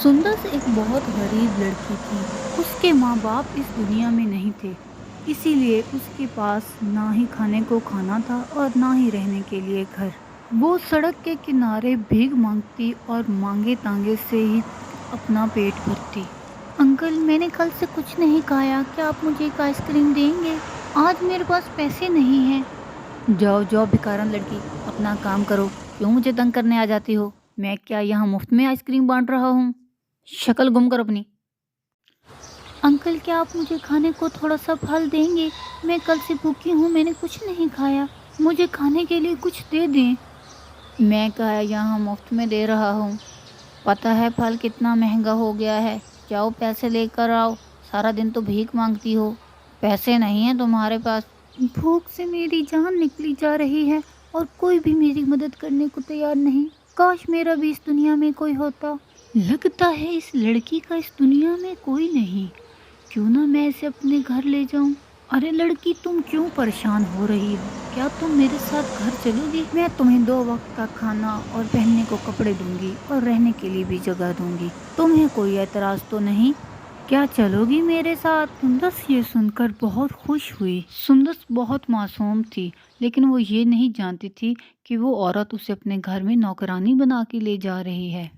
सुंदस एक बहुत गरीब लड़की थी। उसके माँ बाप इस दुनिया में नहीं थे, इसीलिए उसके पास ना ही खाने को खाना था और ना ही रहने के लिए घर। वो सड़क के किनारे भीख मांगती और मांगे तांगे से ही अपना पेट भरती। अंकल, मैंने कल से कुछ नहीं खाया, क्या आप मुझे एक आइसक्रीम देंगे? आज मेरे पास पैसे नहीं हैं। जाओ जाओ भिखारन लड़की, अपना काम करो। क्यों मुझे तंग करने आ जाती हो? मैं क्या यहाँ मुफ्त में आइसक्रीम बांट रहा हूँ? शक्ल गुम कर अपनी। अंकल, क्या आप मुझे खाने को थोड़ा सा फल देंगे? मैं कल से भूखी हूँ, मैंने कुछ नहीं खाया, मुझे खाने के लिए कुछ दे दें। मैं क्या यहाँ मुफ्त में दे रहा हूँ? पता है फल कितना महंगा हो गया है। जाओ पैसे लेकर आओ, सारा दिन तो भीख मांगती हो, पैसे नहीं है तुम्हारे पास। भूख से मेरी जान निकली जा रही है और कोई भी मेरी मदद करने को तैयार नहीं। काश मेरा भी इस दुनिया में कोई होता। लगता है इस लड़की का इस दुनिया में कोई नहीं। क्यों ना मैं इसे अपने घर ले जाऊं। अरे लड़की, तुम क्यों परेशान हो रही हो? क्या तुम मेरे साथ घर चलोगी? मैं तुम्हें 2 वक्त का खाना और पहनने को कपड़े दूंगी और रहने के लिए भी जगह दूंगी। तुम्हें कोई एतराज तो नहीं? क्या चलोगी मेरे साथ? सुंदस ये सुनकर बहुत खुश हुई। सुंदस बहुत मासूम थी, लेकिन वो ये नहीं जानती थी कि वो औरत उसे अपने घर में नौकरानी बना के ले जा रही है।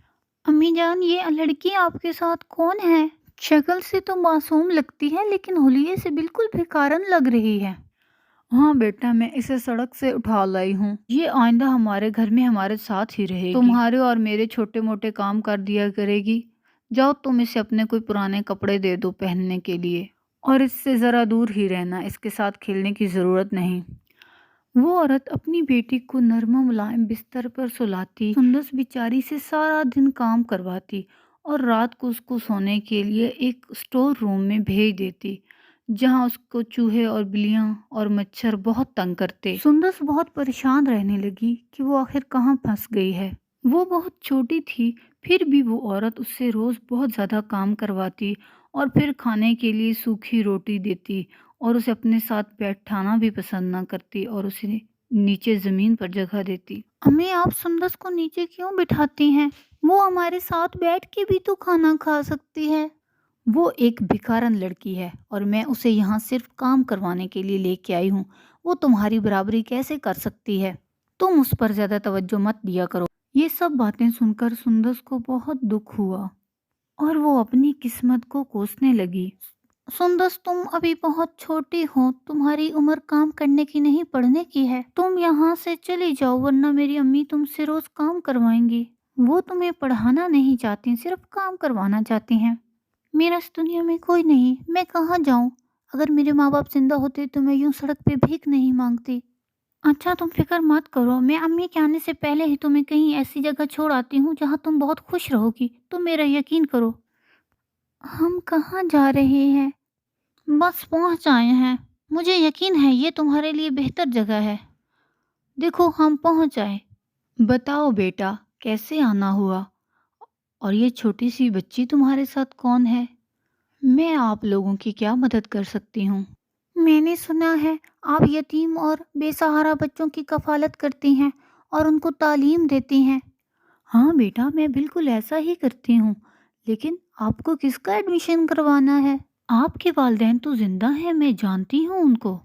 अम्मी जान, ये लड़की आपके साथ कौन है? शक्ल से तो मासूम लगती है, लेकिन हुलिये से बिल्कुल भिखारन लग रही है। हाँ बेटा, मैं इसे सड़क से उठा लाई हूँ। ये आइंदा हमारे घर में हमारे साथ ही रहेगी, तुम्हारे और मेरे छोटे मोटे काम कर दिया करेगी। जाओ तुम इसे अपने कोई पुराने कपड़े दे दो पहनने के लिए, और इससे ज़रा दूर ही रहना, इसके साथ खेलने की ज़रूरत नहीं। वो औरत अपनी बेटी को नर्म मुलायम बिस्तर पर सुलाती, सुंदस बेचारी से सारा दिन काम करवाती और रात को उसको सोने के लिए एक स्टोर रूम में भेज देती, जहां उसको चूहे और बिल्लियां और मच्छर बहुत तंग करते। सुंदस बहुत परेशान रहने लगी कि वो आखिर कहाँ फंस गई है। वो बहुत छोटी थी, फिर भी वो औरत उससे रोज़ बहुत ज़्यादा काम करवाती और फिर खाने के लिए सूखी रोटी देती और उसे अपने साथ बैठाना भी पसंद ना करती और उसे नीचे ज़मीन पर जगह देती। अम्मी, आप सुंदस को नीचे क्यों बिठाती हैं? वो हमारे साथ बैठ के भी तो खाना खा सकती है। वो एक भिखारन लड़की है और मैं उसे यहाँ सिर्फ काम करवाने के लिए लेके आई हूँ। वो तुम्हारी बराबरी कैसे कर सकती है? तुम उस पर ज़्यादा तवज्जो मत दिया करो। ये सब बातें सुनकर सुंदस को बहुत दुख हुआ और वो अपनी किस्मत को कोसने लगी। सुंदस, तुम अभी बहुत छोटी हो, तुम्हारी उम्र काम करने की नहीं पढ़ने की है। तुम यहाँ से चली जाओ, वरना मेरी अम्मी तुमसे रोज काम करवाएंगी। वो तुम्हें पढ़ाना नहीं चाहती, सिर्फ काम करवाना चाहती हैं। मेरा इस दुनिया में कोई नहीं, मैं कहाँ जाऊँ? अगर मेरे माँ बाप जिंदा होते तो मैं यूं सड़क पे भीख नहीं मांगती। अच्छा, तुम फिक्र मत करो, मैं अम्मी के आने से पहले ही तुम्हें कहीं ऐसी जगह छोड़ आती हूँ जहाँ तुम बहुत खुश रहोगी। तुम मेरा यकीन करो। हम कहाँ जा रहे हैं? बस पहुंच आए हैं। मुझे यकीन है ये तुम्हारे लिए बेहतर जगह है। देखो, हम पहुंच आए। बताओ बेटा, कैसे आना हुआ? और ये छोटी सी बच्ची तुम्हारे साथ कौन है? मैं आप लोगों की क्या मदद कर सकती हूँ? मैंने सुना है आप यतीम और बेसहारा बच्चों की कफालत करती हैं और उनको तालीम देती हैं। हाँ बेटा, मैं बिल्कुल ऐसा ही करती हूँ, लेकिन आपको किसका एडमिशन करवाना है? आपके वालिदैन तो जिंदा हैं, मैं जानती हूँ उनको।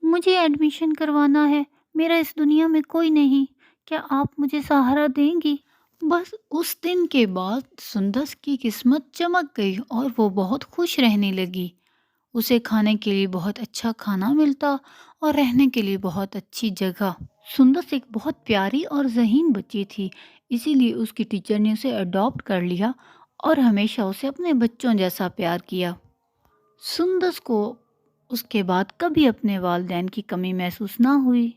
मुझे एडमिशन करवाना है, मेरा इस दुनिया में कोई नहीं। क्या आप मुझे सहारा देंगी? बस उस दिन के बाद सुंदस की किस्मत चमक गई और वो बहुत खुश रहने लगी। उसे खाने के लिए बहुत अच्छा खाना मिलता और रहने के लिए बहुत अच्छी जगह। सुंदस एक बहुत प्यारी और ज़हीन बच्ची थी, इसीलिए उसकी टीचर ने उसे अडॉप्ट कर लिया और हमेशा उसे अपने बच्चों जैसा प्यार किया। सुंदस को उसके बाद कभी अपने वालिदैन की कमी महसूस ना हुई।